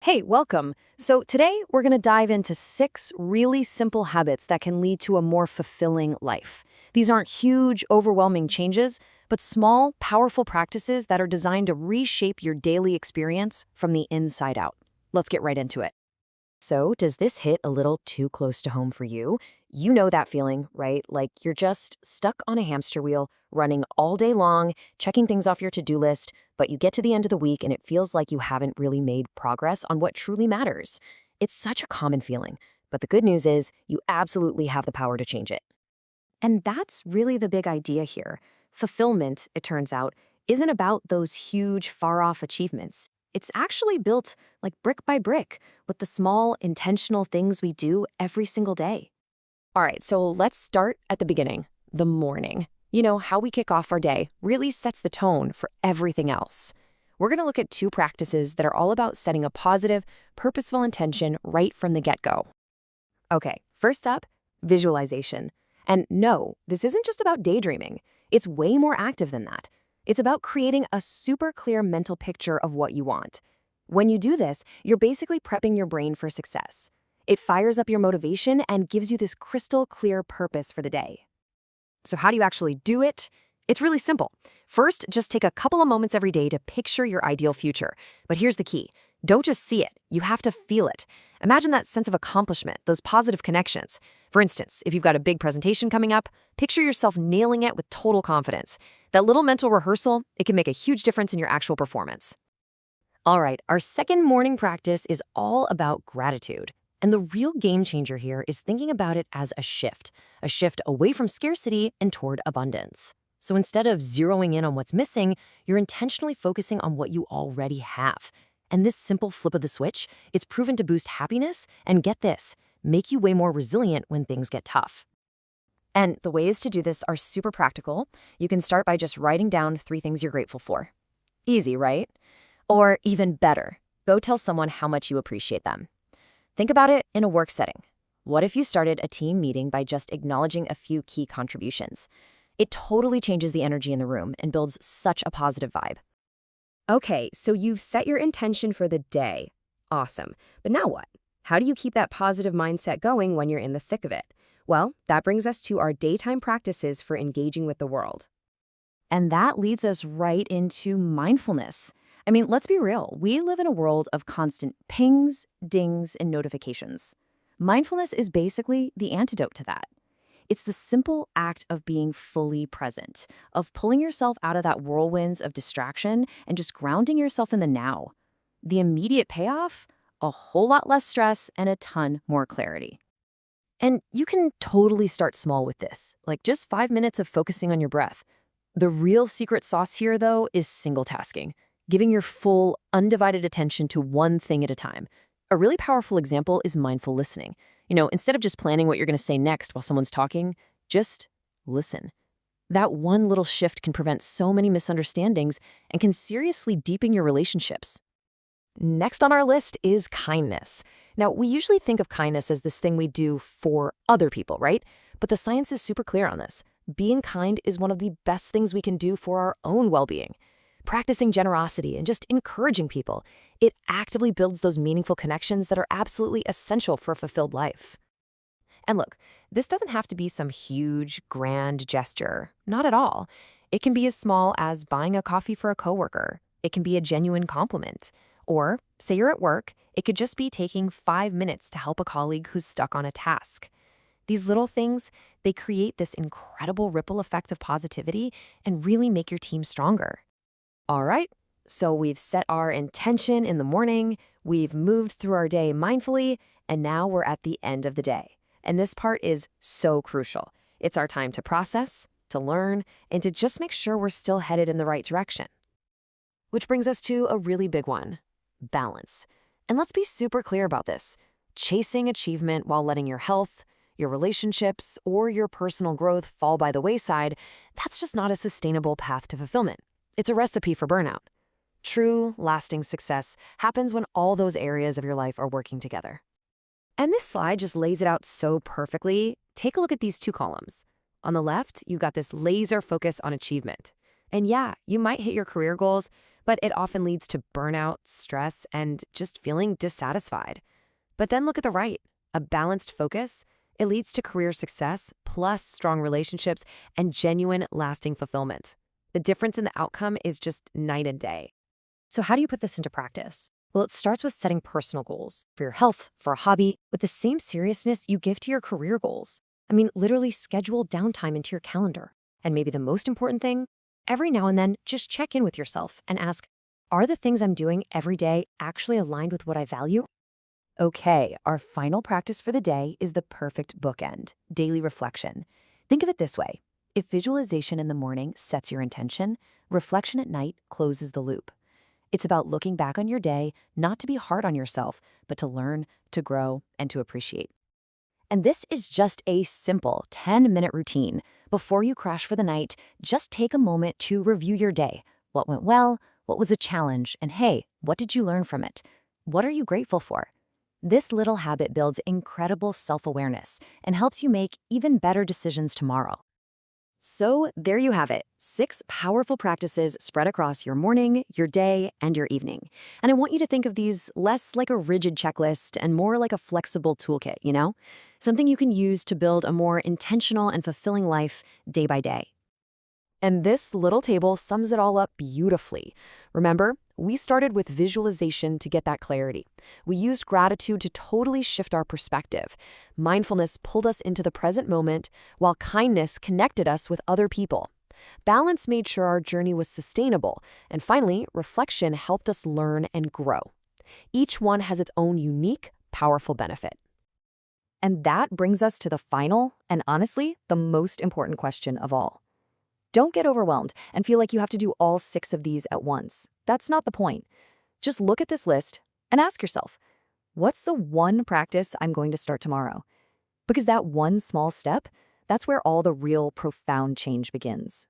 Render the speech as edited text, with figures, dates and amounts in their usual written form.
Hey, welcome. So, today we're going to dive into 6 really simple habits that can lead to a more fulfilling life. These aren't huge, overwhelming changes, but small, powerful practices that are designed to reshape your daily experience from the inside out. Let's get right into it. So, does this hit a little too close to home for you? You know that feeling, right? Like you're just stuck on a hamster wheel, running all day long, checking things off your to do list, but you get to the end of the week and it feels like you haven't really made progress on what truly matters. It's such a common feeling, but the good news is you absolutely have the power to change it. And that's really the big idea here. Fulfillment, it turns out, isn't about those huge, far off achievements. It's actually built like brick by brick with the small, intentional things we do every single day. All right, so let's start at the beginning, the morning. You know, how we kick off our day really sets the tone for everything else. We're going to look at 2 practices that are all about setting a positive, purposeful intention right from the get-go. Okay, first up, visualization. And no, this isn't just about daydreaming. It's way more active than that. It's about creating a super clear mental picture of what you want. When you do this, you're basically prepping your brain for success. It fires up your motivation and gives you this crystal clear purpose for the day. So how do you actually do it? It's really simple. First, just take a couple of moments every day to picture your ideal future. But here's the key. Don't just see it. You have to feel it. Imagine that sense of accomplishment, those positive connections. For instance, if you've got a big presentation coming up, picture yourself nailing it with total confidence. That little mental rehearsal, it can make a huge difference in your actual performance. All right, our second morning practice is all about gratitude. And the real game changer here is thinking about it as a shift away from scarcity and toward abundance. So instead of zeroing in on what's missing, you're intentionally focusing on what you already have. And this simple flip of the switch, it's proven to boost happiness and get this, make you way more resilient when things get tough. And the ways to do this are super practical. You can start by just writing down 3 things you're grateful for. Easy, right? Or even better, go tell someone how much you appreciate them. Think about it in a work setting. What if you started a team meeting by just acknowledging a few key contributions? It totally changes the energy in the room and builds such a positive vibe. Okay, so you've set your intention for the day. Awesome. But now what? How do you keep that positive mindset going when you're in the thick of it? Well, that brings us to our daytime practices for engaging with the world. And that leads us right into mindfulness. I mean, let's be real. We live in a world of constant pings, dings, and notifications. Mindfulness is basically the antidote to that. It's the simple act of being fully present, of pulling yourself out of that whirlwinds of distraction and just grounding yourself in the now. The immediate payoff? A whole lot less stress and a ton more clarity. And you can totally start small with this, like just 5 minutes of focusing on your breath. The real secret sauce here, though, is single tasking, giving your full, undivided attention to one thing at a time. A really powerful example is mindful listening. You know, instead of just planning what you're going to say next while someone's talking, just listen. That one little shift can prevent so many misunderstandings and can seriously deepen your relationships. Next on our list is kindness. Now, we usually think of kindness as this thing we do for other people, right? But the science is super clear on this. Being kind is one of the best things we can do for our own well-being. Practicing generosity and just encouraging people, it actively builds those meaningful connections that are absolutely essential for a fulfilled life. And look, this doesn't have to be some huge, grand gesture. Not at all. It can be as small as buying a coffee for a coworker. It can be a genuine compliment. Or, say you're at work, it could just be taking 5 minutes to help a colleague who's stuck on a task. These little things, they create this incredible ripple effect of positivity and really make your team stronger. All right, so we've set our intention in the morning, we've moved through our day mindfully, and now we're at the end of the day. And this part is so crucial. It's our time to process, to learn, and to just make sure we're still headed in the right direction. Which brings us to a really big one, balance. And let's be super clear about this. Chasing achievement while letting your health, your relationships, or your personal growth fall by the wayside, that's just not a sustainable path to fulfillment. It's a recipe for burnout. True, lasting success happens when all those areas of your life are working together. And this slide just lays it out so perfectly. Take a look at these 2 columns. On the left, you've got this laser focus on achievement. And yeah, you might hit your career goals, but it often leads to burnout, stress, and just feeling dissatisfied. But then look at the right. A balanced focus, it leads to career success, plus strong relationships and genuine, lasting fulfillment. The difference in the outcome is just night and day. So how do you put this into practice? Well, it starts with setting personal goals for your health, for a hobby, with the same seriousness you give to your career goals. I mean, literally schedule downtime into your calendar. And maybe the most important thing, every now and then, just check in with yourself and ask, are the things I'm doing every day actually aligned with what I value? Okay, our final practice for the day is the perfect bookend, daily reflection. Think of it this way. If visualization in the morning sets your intention, reflection at night closes the loop. It's about looking back on your day, not to be hard on yourself, but to learn, to grow, and to appreciate. And this is just a simple 10-minute routine. Before you crash for the night, just take a moment to review your day. What went well? What was a challenge? And hey, what did you learn from it? What are you grateful for? This little habit builds incredible self-awareness and helps you make even better decisions tomorrow. So there you have it, 6 powerful practices spread across your morning, your day, and your evening. And I want you to think of these less like a rigid checklist and more like a flexible toolkit, Something you can use to build a more intentional and fulfilling life day by day. And this little table sums it all up beautifully. Remember, we started with visualization to get that clarity. We used gratitude to totally shift our perspective. Mindfulness pulled us into the present moment, while kindness connected us with other people. Balance made sure our journey was sustainable. And finally, reflection helped us learn and grow. Each one has its own unique, powerful benefit. And that brings us to the final, and honestly, the most important question of all. Don't get overwhelmed and feel like you have to do all 6 of these at once. That's not the point. Just look at this list and ask yourself, what's the one practice I'm going to start tomorrow? Because that one small step, that's where all the real profound change begins.